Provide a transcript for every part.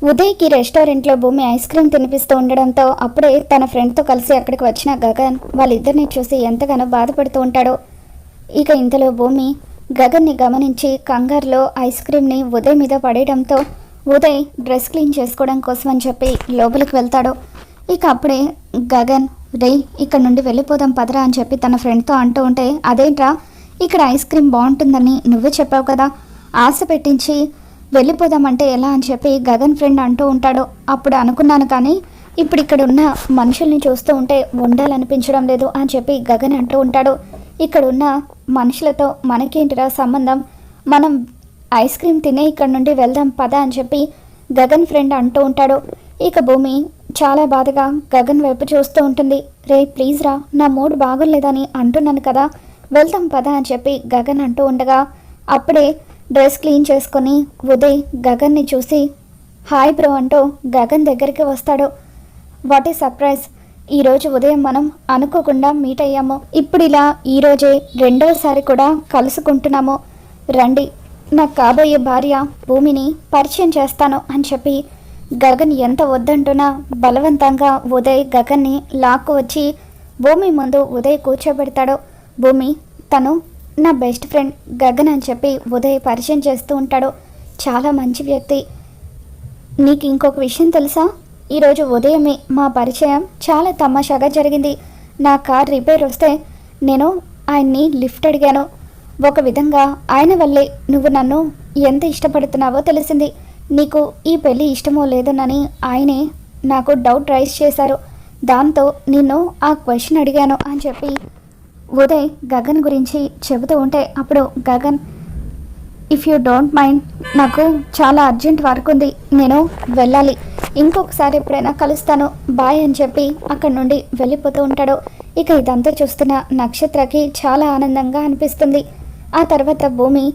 ఉదయ్కి రెస్టారెంట్లో భూమి ice cream తినిపిస్తూ ఉండడంతో అప్పుడే తన ఫ్రెండ్తో కలిసి అక్కడికి వచ్చిన గగన్ వాళ్ళిద్దరిని చూసి ఎంతగానో బాధపడుతూ ఉంటాడో. ఇక ఇంతలో భూమి గగన్ని గమనించి కంగారులో ఐస్ క్రీమ్ని ఉదయ్ మీద పడేయడంతో ఉదయ్ డ్రెస్ క్లీన్ చేసుకోవడం కోసం అని చెప్పి లోపలికి వెళ్తాడు. ఇక అప్పుడే గగన్ రే ఇక్కడ నుండి వెళ్ళిపోదాం పదరా అని చెప్పి తన ఫ్రెండ్తో అంటూ ఉంటే, అదేంట్రా ఇక్కడ ఐస్ క్రీమ్ బాగుంటుందని నువ్వే చెప్పావు కదా, ఆశ పెట్టించి వెళ్ళిపోదామంటే ఎలా అని చెప్పి గగన్ ఫ్రెండ్ అంటూ ఉంటాడు. అప్పుడు అనుకున్నాను కానీ ఇప్పుడు ఇక్కడ ఉన్న మనుషుల్ని చూస్తూ ఉంటే ఉండాలనిపించడం లేదు అని చెప్పి గగన్ అంటూ ఉంటాడు. ఇక్కడ ఉన్న మనుషులతో మనకేంటిరా సంబంధం, మనం ఐస్ క్రీమ్ తినే ఇక్కడ నుండి వెళ్దాం పద అని చెప్పి గగన్ ఫ్రెండ్ అంటూ ఉంటాడు. ఇక భూమి చాలా బాధగా గగన్ వైపు చూస్తూ ఉంటుంది. రే ప్లీజ్ రా, నా మూడ్ బాగోలేదని అంటున్నాను కదా, వెళ్తాం పద అని చెప్పి గగన్ అంటూ ఉండగా అప్పుడే డ్రెస్ క్లీన్ చేసుకొని ఉదయ్ గగన్ని చూసి హాయ్ బ్రో అంటూ గగన్ దగ్గరికి వస్తాడు. వాట్ ఏ సర్ప్రైజ్, ఈరోజు ఉదయం మనం అనుకోకుండా మీట్ అయ్యాము. ఇప్పుడు ఇలా ఈరోజే రెండోసారి కూడా కలుసుకుంటున్నాము. రండి, నాకు కాబోయే భార్య భూమిని పరిచయం చేస్తాను అని చెప్పి గగన్ ఎంత వద్దంటున్నా బలవంతంగా ఉదయ్ గగన్ని లాక్కు వచ్చి భూమి ముందు ఉదయ్ కూర్చోబెడతాడు. భూమి తను నా బెస్ట్ ఫ్రెండ్ గగన్ అని చెప్పి ఉదయ్ పరిచయం చేస్తూ ఉంటాడు. చాలా మంచి వ్యక్తి. నీకు ఇంకొక విషయం తెలుసా, ఈరోజు ఉదయమే మా పరిచయం చాలా తమాషాగా జరిగింది. నా కార్ రిపేర్ వస్తే నేను ఆయన్ని లిఫ్ట్ అడిగాను. ఒక విధంగా ఆయన వల్లే నువ్వు నన్ను ఎంత ఇష్టపడుతున్నావో తెలిసింది. నీకు ఈ పెళ్ళి ఇష్టమో లేదోనని ఆయనే నాకు డౌట్ రైజ్ చేశారు. దాంతో నిన్ను ఆ క్వశ్చన్ అడిగాను అని చెప్పి ఉదయ్ గగన్ గురించి చెబుతూ ఉంటే అప్పుడు Gagan, if you don't mind, నాకు చాలా అర్జెంట్ వర్క్ ఉంది, నేను వెళ్ళాలి, ఇంకొకసారి ఎప్పుడైనా కలుస్తాను, బాయ్ అని చెప్పి అక్కడి నుండి వెళ్ళిపోతూ ఉంటాడు. ఇక ఇదంతా చూస్తున్న నక్షత్రకి చాలా ఆనందంగా అనిపిస్తుంది. ఆ తర్వాత భూమి,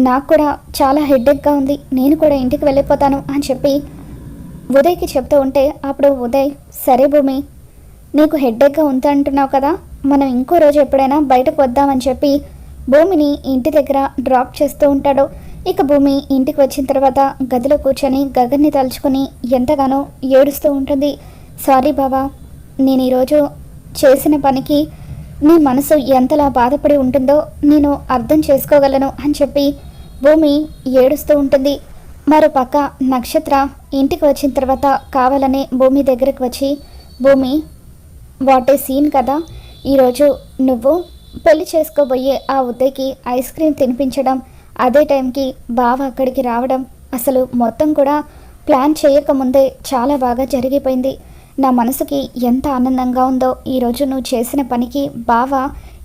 నాకు కూడా చాలా హెడ్ఏక్గా ఉంది, నేను కూడా ఇంటికి వెళ్ళిపోతాను అని చెప్పి ఉదయ్కి చెప్తూ ఉంటే అప్పుడు ఉదయ్, సరే భూమి, నీకు హెడ్ఏక్గా ఉంది అంటున్నావు కదా, మనం ఇంకో రోజు ఎప్పుడైనా బయటకు వద్దామని చెప్పి భూమిని ఇంటి దగ్గర డ్రాప్ చేస్తూ ఉంటాడు. ఇక భూమి ఇంటికి వచ్చిన తర్వాత గదిలో కూర్చొని గగన్ని తలుచుకొని ఎంతగానో ఏడుస్తూ ఉంటుంది. సారీ బావా, నేను ఈరోజు చేసిన పనికి నీ మనసు ఎంతలా బాధపడి ఉంటుందో నేను అర్థం చేసుకోగలను అని చెప్పి భూమి ఏడుస్తూ ఉంటుంది. మరోపక్క నక్షత్ర ఇంటికి వచ్చిన తర్వాత కావాలనే భూమి దగ్గరికి వచ్చి, భూమి వాట్ ఏ సీన్ కదా, ఈరోజు నువ్వు పెళ్లి చేసుకోబోయే ఆ ఉదయ్కి ఐస్ క్రీమ్ తినిపించడం, అదే టైంకి బావ అక్కడికి రావడం, అసలు మొత్తం కూడా ప్లాన్ చేయకముందే చాలా బాగా జరిగిపోయింది. నా మనసుకి ఎంత ఆనందంగా ఉందో, ఈరోజు నువ్వు చేసిన పనికి బావ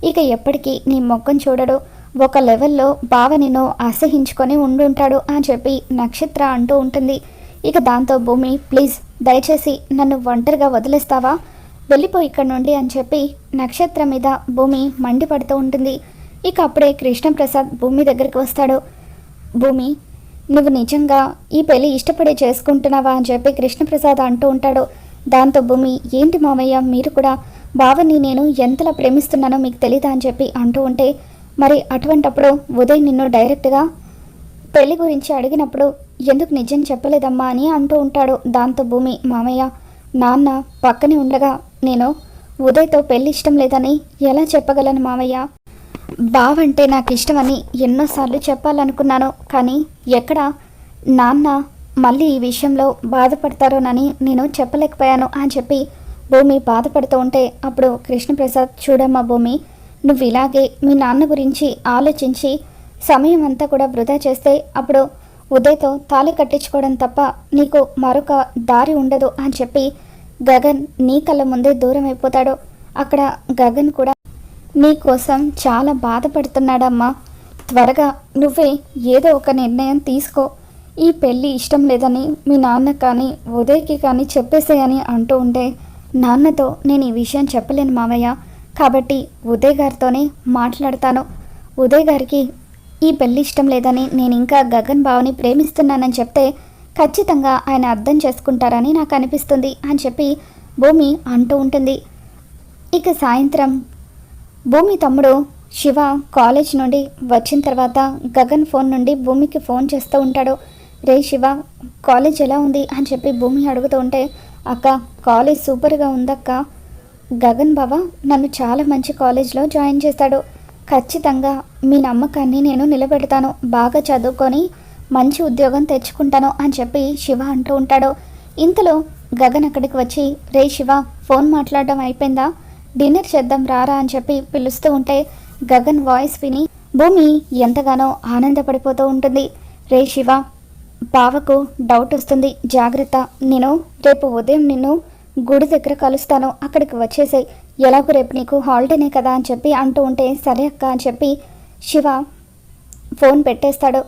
ఇక ఎప్పటికీ నీ మొక్కం చూడడు, ఒక లెవెల్లో బావ నిన్ను అసహించుకొని ఉండుంటాడు అని చెప్పి నక్షత్ర అంటూ ఉంటుంది. ఇక దాంతో భూమి, ప్లీజ్ దయచేసి నన్ను ఒంటరిగా వదిలేస్తావా, వెళ్ళిపో ఇక్కడ నుండి అని చెప్పి నక్షత్ర మీద భూమి మండిపడుతూ ఉంటుంది. ఇక అప్పుడే కృష్ణప్రసాద్ భూమి దగ్గరికి వస్తాడు. భూమి, నువ్వు నిజంగా ఈ పెళ్ళి ఇష్టపడి చేసుకుంటున్నావా అని చెప్పి కృష్ణప్రసాద్ అంటూ ఉంటాడు. దాంతో భూమి, ఏంటి మామయ్య మీరు కూడా బావని నేను ఎంతలా ప్రేమిస్తున్నానో మీకు తెలీదా అని చెప్పి అంటూ ఉంటే, మరి అటువంటప్పుడు ఉదయ్ నిన్ను డైరెక్ట్గా పెళ్లి గురించి అడిగినప్పుడు ఎందుకు నిజం చెప్పలేదమ్మా అని అంటూ ఉంటాడు. దాంతో భూమి, మామయ్య నాన్న పక్కనే ఉండగా నేను ఉదయ్తో పెళ్ళి ఇష్టం లేదని ఎలా చెప్పగలను మామయ్య, బావంటే నాకు ఇష్టమని ఎన్నోసార్లు చెప్పాలనుకున్నాను, కానీ ఎక్కడ నాన్న మళ్ళీ ఈ విషయంలో బాధపడతారోనని నేను చెప్పలేకపోయాను అని చెప్పి భూమి బాధపడుతూ ఉంటే అప్పుడు కృష్ణప్రసాద్, చూడమ్మా భూమి, నువ్వు ఇలాగే మీ నాన్న గురించి ఆలోచించి సమయం అంతా కూడా వృధా చేస్తే అప్పుడు ఉదయ్తో తాళి కట్టించుకోవడం తప్ప నీకు మరొక దారి ఉండదు అని చెప్పి గగన్ నీ కళ్ళ ముందే దూరం అయిపోతాడు. అక్కడ గగన్ కూడా నీ కోసం చాలా బాధపడుతున్నాడమ్మా, త్వరగా నువ్వే ఏదో ఒక నిర్ణయం తీసుకో, ఈ పెళ్ళి ఇష్టం లేదని మీ నాన్న కానీ ఉదయ్కి కానీ చెప్పేసేయని అంటూ ఉంటే, నాన్నతో నేను ఈ విషయం చెప్పలేను మావయ్య, కాబట్టి ఉదయ్ గారితోనే మాట్లాడతాను, ఉదయ్ గారికి ఈ పెళ్ళి ఇష్టం లేదని నేను ఇంకా గగన్ బావని ప్రేమిస్తున్నానని చెప్తే ఖచ్చితంగా ఆయన అర్థం చేసుకుంటారని నాకు అనిపిస్తుంది అని చెప్పి భూమి అంటూ ఉంటుంది. ఇక సాయంత్రం భూమి తమ్ముడు శివ కాలేజ్ నుండి వచ్చిన తర్వాత గగన్ ఫోన్ నుండి భూమికి ఫోన్ చేస్తూ ఉంటాడు. రే శివ, కాలేజ్ ఎలా ఉంది అని చెప్పి భూమి అడుగుతూ ఉంటే, అక్క కాలేజ్ సూపర్గా ఉందక్క. గగన్ బావ నన్ను చాలా మంచి కాలేజ్లో జాయిన్ చేశాడు. ఖచ్చితంగా మీ నమ్మకాన్ని నేను నిలబెడతాను, బాగా చదువుకొని మంచి ఉద్యోగం తెచ్చుకుంటాను అని చెప్పి శివ అంటూ ఉంటాడు. ఇంతలో గగన్ అక్కడికి వచ్చి, రే శివ, ఫోన్ మాట్లాడడం అయిపోయిందా, డిన్నర్ చేద్దాం రారా అని చెప్పి పిలుస్తూ ఉంటే గగన్ వాయిస్ విని భూమి ఎంతగానో ఆనందపడిపోతూ ఉంటుంది. రే శివ, బావకు డౌట్ వస్తుంది, జాగ్రత్త. నేను రేపు ఉదయం నిన్ను గుడి దగ్గర కలుస్తాను, అక్కడికి వచ్చేసాయి, ఎలాగో రేపు నీకు హాలిడేనే కదా అని చెప్పి అంటూ ఉంటే, సరే అక్క అని చెప్పి శివ ఫోన్ పెట్టేస్తాడు.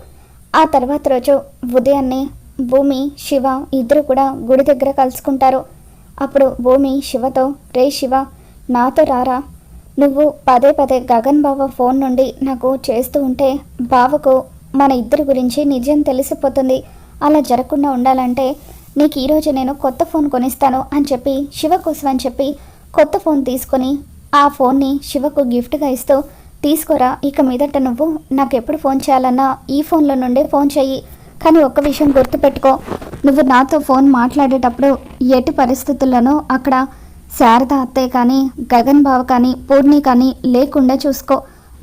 ఆ తర్వాత రోజు ఉదయాన్నే భూమి శివ ఇద్దరు కూడా గుడి దగ్గర కలుసుకుంటారు. అప్పుడు భూమి శివతో, రే శివ, నాతో రారా, నువ్వు పదే పదే గగన్ బావ ఫోన్ నుండి నాకు చేస్తూ ఉంటే బావకు మన ఇద్దరి గురించి నిజం తెలిసిపోతుంది. అలా జరగకుండా ఉండాలంటే నీకు ఈరోజు నేను కొత్త ఫోన్ కొనిస్తాను అని చెప్పి శివ కోసం అని చెప్పి కొత్త ఫోన్ తీసుకొని ఆ ఫోన్ని శివకు గిఫ్ట్గా ఇస్తూ, తీసుకోరా, ఇక మీదట నువ్వు నాకు ఎప్పుడు ఫోన్ చేయాలన్నా ఈ ఫోన్లో నుండే ఫోన్ చెయ్యి. కానీ ఒక్క విషయం గుర్తుపెట్టుకో, నువ్వు నాతో ఫోన్ మాట్లాడేటప్పుడు ఎట్టి పరిస్థితుల్లోనూ అక్కడ శారద అత్తయ్య కానీ గగన్ బావ కానీ పూర్ణి కానీ లేకుండా చూసుకో,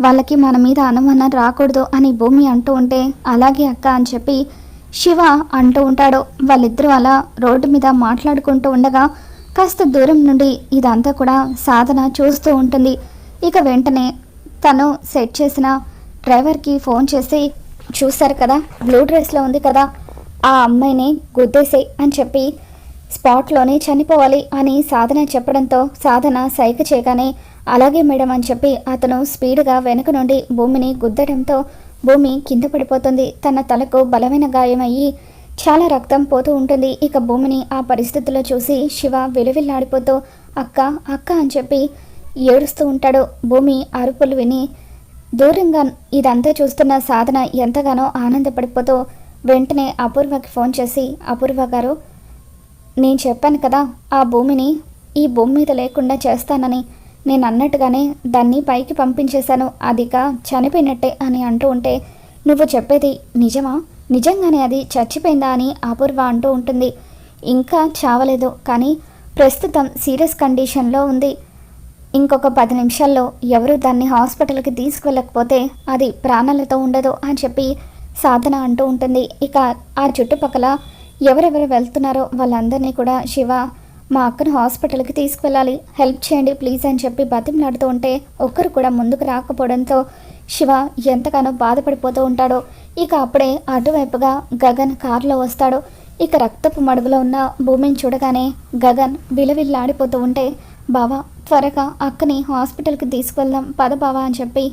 వాళ్ళకి మన మీద అనుమానం రాకూడదు అని భూమి అంటూ ఉంటే, అలాగే అక్క అని చెప్పి శివ అంటూ ఉంటాడు. వాళ్ళిద్దరూ అలా రోడ్డు మీద మాట్లాడుకుంటూ ఉండగా కాస్త దూరం నుండి ఇదంతా కూడా సాధన చూస్తూ ఉంటుంది. ఇక వెంటనే తను సెట్ చేసిన డ్రైవర్కి ఫోన్ చేసి, చూస్తారు కదా బ్లూ డ్రెస్లో ఉంది కదా, ఆ అమ్మాయిని గుద్దేసే అని చెప్పి స్పాట్లోనే చనిపోవాలి అని సాధన చెప్పడంతో సాధన సైగ చేయగానే అలాగే మేడం అని చెప్పి అతను స్పీడ్గా వెనుక నుండి భూమిని గుద్దడంతో భూమి కింద పడిపోతుంది. తన తలకు బలమైన గాయమయ్యి చాలా రక్తం పోతూ ఉంటుంది. ఇక భూమిని ఆ పరిస్థితుల్లో చూసి శివ విలువిల్లాడిపోతూ అక్క అక్క అని చెప్పి ఏడుస్తూ ఉంటాడు. భూమి అరుపులు విని దూరంగా ఇదంతా చూస్తున్న సాధన ఎంతగానో ఆనందపడిపోతూ వెంటనే అపూర్వకి ఫోన్ చేసి, అపూర్వ గారు, నేను చెప్పాను కదా ఆ భూమిని ఈ భూమి మీద లేకుండా చేస్తానని, నేను అన్నట్టుగానే దాన్ని పైకి పంపించేశాను, అదిక చనిపోయినట్టే అని అంటూ ఉంటే, నువ్వు చెప్పేది నిజమా, నిజంగానే అది చచ్చిపోయిందా అని అపూర్వ అంటూ ఉంటుంది. ఇంకా చావలేదు, కానీ ప్రస్తుతం సీరియస్ కండిషన్లో ఉంది, ఇంకొక 10 నిమిషాల్లో ఎవరు దాన్ని హాస్పిటల్కి తీసుకువెళ్ళకపోతే అది ప్రాణాలతో ఉండదు అని చెప్పి సాధన అంటూ ఉంటుంది. ఇక ఆ చుట్టుపక్కల ఎవరెవరు వెళ్తున్నారో వాళ్ళందరినీ కూడా శివ, మా అక్కను హాస్పిటల్కి తీసుకువెళ్ళాలి, హెల్ప్ చేయండి ప్లీజ్ అని చెప్పి బతిమలాడుతూ ఉంటే ఒక్కరు కూడా ముందుకు రాకపోవడంతో శివ ఎంతగానో బాధపడిపోతూ ఉంటాడో. ఇక అప్పుడే అటువైపుగా గగన్ కారులో వస్తాడు. ఇక రక్తపు మడుగులో ఉన్న భూమిని చూడగానే గగన్ విలవిల్లాడిపోతూ ఉంటే, బావా త్వరగా అక్కని హాస్పిటల్కి తీసుకువెళ్దాం పద బావా అని చెప్పి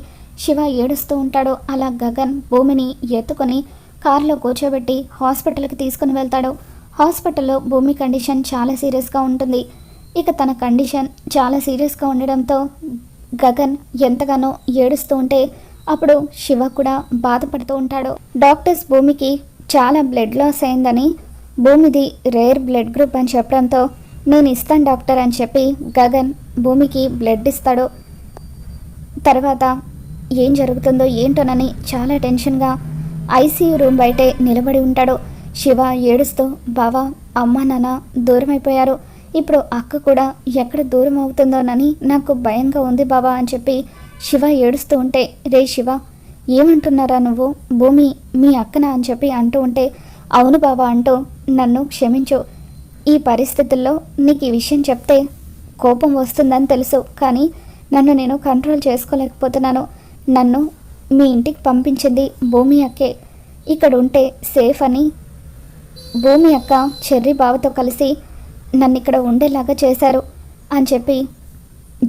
శివ ఏడుస్తూ ఉంటాడు. అలా గగన్ భూమిని ఎత్తుకొని కారులో కూర్చోబెట్టి హాస్పిటల్కి తీసుకుని వెళ్తాడు. హాస్పిటల్లో భూమి కండిషన్ చాలా సీరియస్గా ఉంటుంది. ఇక తన కండిషన్ చాలా సీరియస్గా ఉండడంతో గగన్ ఎంతగానో ఏడుస్తూ ఉంటే అప్పుడు శివ కూడా బాధపడుతూ ఉంటాడు. డాక్టర్స్ భూమికి చాలా బ్లడ్ లాస్ అయిందని, భూమిది రేర్ బ్లడ్ గ్రూప్ అని చెప్పడంతో నేను ఇస్తాను డాక్టర్ అని చెప్పి గగన్ భూమికి బ్లడ్ ఇస్తాడు. తర్వాత ఏం జరుగుతుందో ఏంటోనని చాలా టెన్షన్గా ఐసీయూ రూమ్ బయటే నిలబడి ఉంటాడు. శివ ఏడుస్తూ, బావా అమ్మ నాన్న దూరం అయిపోయారు, ఇప్పుడు అక్క కూడా ఎక్కడ దూరం అవుతుందోనని నాకు భయంగా ఉంది బావా అని చెప్పి శివ ఏడుస్తూ ఉంటే, రే శివ ఏమంటున్నారా నువ్వు, భూమి మీ అక్కన అని చెప్పి అంటూ ఉంటే, అవును బావా అంటూ నన్ను క్షమించు, ఈ పరిస్థితుల్లో నీకు ఈ విషయం చెప్తే కోపం వస్తుందని తెలుసు, కానీ నన్ను నేను కంట్రోల్ చేసుకోలేకపోతున్నాను, నన్ను మీ ఇంటికి పంపించింది భూమి అక్కే, ఇక్కడ ఉంటే సేఫ్ అని భూమి అక్క చెర్రి బావతో కలిసి నన్ను ఇక్కడ ఉండేలాగా చేశారు అని చెప్పి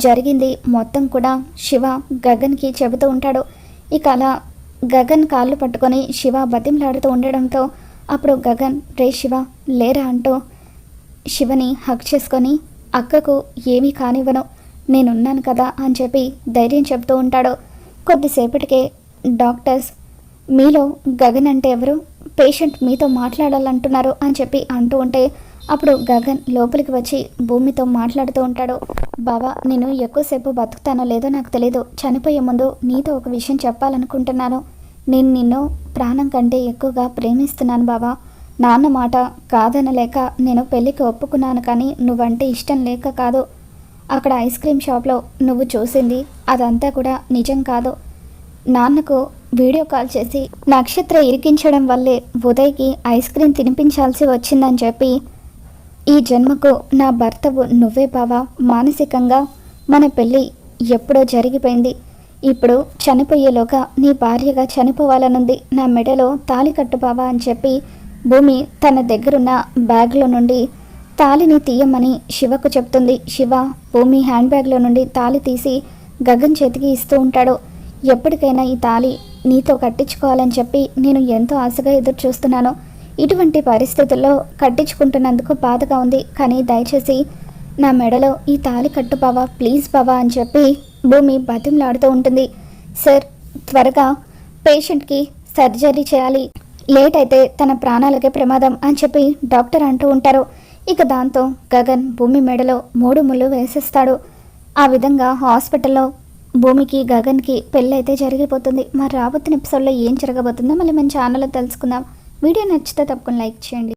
జరిగింది మొత్తం కూడా శివ గగన్కి చెబుతూ ఉంటాడు. ఇక అలా గగన్ కాళ్ళు పట్టుకొని శివ బతిమలాడుతూ ఉండడంతో అప్పుడు గగన్, రే శివ లేరా అంటూ శివని హక్ చేసుకొని, అక్కకు ఏమీ కానివ్వను, నేనున్నాను కదా అని చెప్పి ధైర్యం చెప్తూ ఉంటాడు. కొద్దిసేపటికే డాక్టర్స్, మీలో గగన్ అంటే ఎవరు, పేషెంట్ మీతో మాట్లాడాలంటున్నారు అని చెప్పి అంటూ ఉంటే అప్పుడు గగన్ లోపలికి వచ్చి భూమితో మాట్లాడుతూ ఉంటాడు. బావా నేను ఎక్కువసేపు బతుకుతానో లేదో నాకు తెలీదు, చనిపోయే ముందు నీతో ఒక విషయం చెప్పాలనుకుంటున్నాను, నేను నిన్ను ప్రాణం కంటే ఎక్కువగా ప్రేమిస్తున్నాను బావా. నాన్న మాట కాదనలేక నేను పెళ్ళికి ఒప్పుకున్నాను, కానీ నువ్వంటే ఇష్టం లేక కాదు. అక్కడ ఐస్ క్రీమ్ షాప్లో నువ్వు చూసింది అదంతా కూడా నిజం కాదు. నాన్నకు వీడియో కాల్ చేసి నక్షత్ర ఇరికించడం వల్లే ఉదయ్కి ఐస్ క్రీమ్ తినిపించాల్సి వచ్చిందని చెప్పి, ఈ జన్మకు నా భర్తవు నువ్వే బావా. మానసికంగా మన పెళ్ళి ఎప్పుడో జరిగిపోయింది. ఇప్పుడు చనిపోయేలోగా నీ భార్యగా చనిపోవాలనుంది. నా మెడలో తాళి కట్టు బావా అని చెప్పి భూమి తన దగ్గరున్న బ్యాగ్లో నుండి తాళిని తీయమని శివకు చెప్తుంది. శివ భూమి హ్యాండ్ బ్యాగ్లో నుండి తాళి తీసి గగన్ చేతికి ఇస్తూ ఉంటాడు. ఎప్పటికైనా ఈ తాళి నీతో కట్టించుకోవాలని చెప్పి నేను ఎంతో ఆశగా ఎదురు చూస్తున్నాను. ఇటువంటి పరిస్థితుల్లో కట్టించుకుంటున్నందుకు బాధగా ఉంది, కానీ దయచేసి నా మెడలో ఈ తాళి కట్టు బావా, ప్లీజ్ బావా అని చెప్పి భూమి బతిమలాడుతూ ఉంటుంది. సార్, త్వరగా పేషెంట్కి సర్జరీ చేయాలి, లేట్ అయితే తన ప్రాణాలకే ప్రమాదం అని చెప్పి డాక్టర్ అంటూ ఉంటారు. ఇక దాంతో గగన్ భూమి మెడలో 3 ముళ్ళు వేసేస్తాడు. ఆ విధంగా హాస్పిటల్లో భూమికి గగన్కి పెళ్ళైతే జరిగిపోతుంది. మరి రాబోతున్న ఎపిసోడ్లో ఏం జరగబోతుందో మళ్ళీ మన ఛానల్లో తెలుసుకుందాం. వీడియో నచ్చితే తప్పకుండా లైక్ చేయండి.